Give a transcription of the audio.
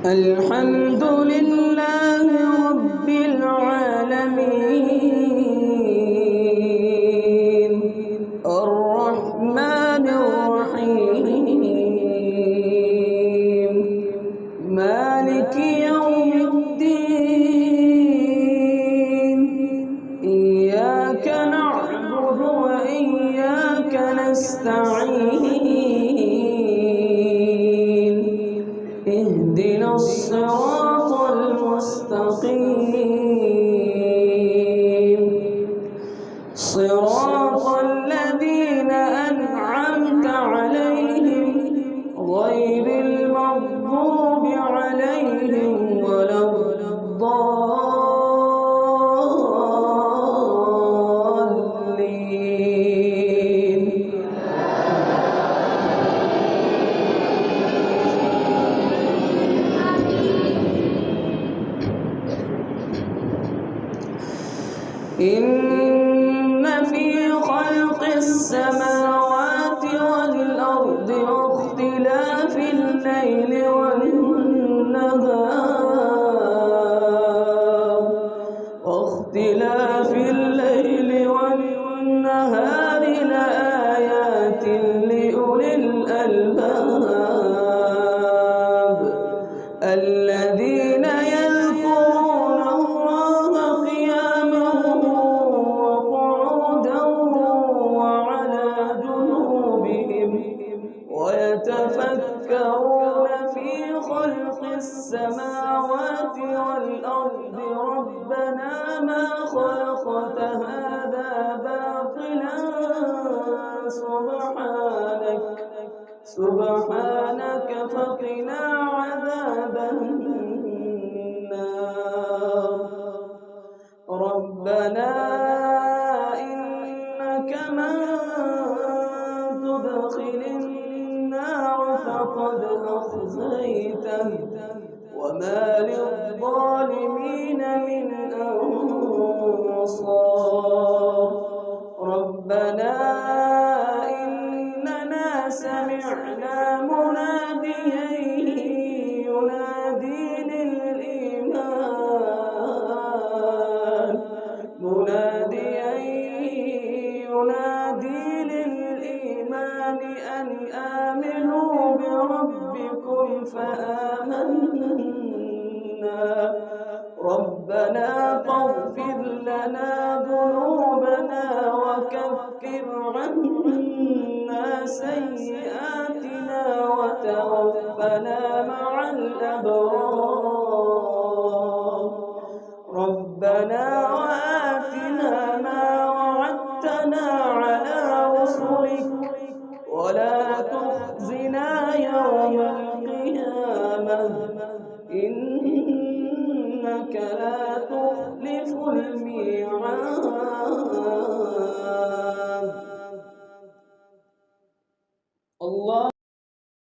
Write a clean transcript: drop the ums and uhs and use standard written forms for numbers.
الحمد لله رب العالمين الرحمن الرحيم مالك يوم الدين إياك نعبد وإياك نستعين اهدنا الصراط المستقيم صراط الذين أنعمت عليهم غير المغضوب عليهم ولا الضالين. إن في خلق السماوات والأرض واختلاف الليل والنهار لآيات لأولي الألباب الذين يذكرون الله قياما وقعودا وعلى جنوبهم ويتفكرون في خلق السماوات والأرض ربنا ما خلقت هذا باطلا سبحانك فقنا عذاب النار ربنا إنك من تدخل النار فقد أخزيته وما للظالمين من أنصار ربنا إننا سمعنا مناديا ينادي للإيمان أن آمنوا بربكم فآمنا ربنا فاغفر لنا ذنوبنا وكفر عنا سيئاتنا وتوفنا مع الأبرار ربنا وآتنا ما وعدتنا على رسلك ولا تخزنا يوم القيامة إنك لا تخلف الميعاد.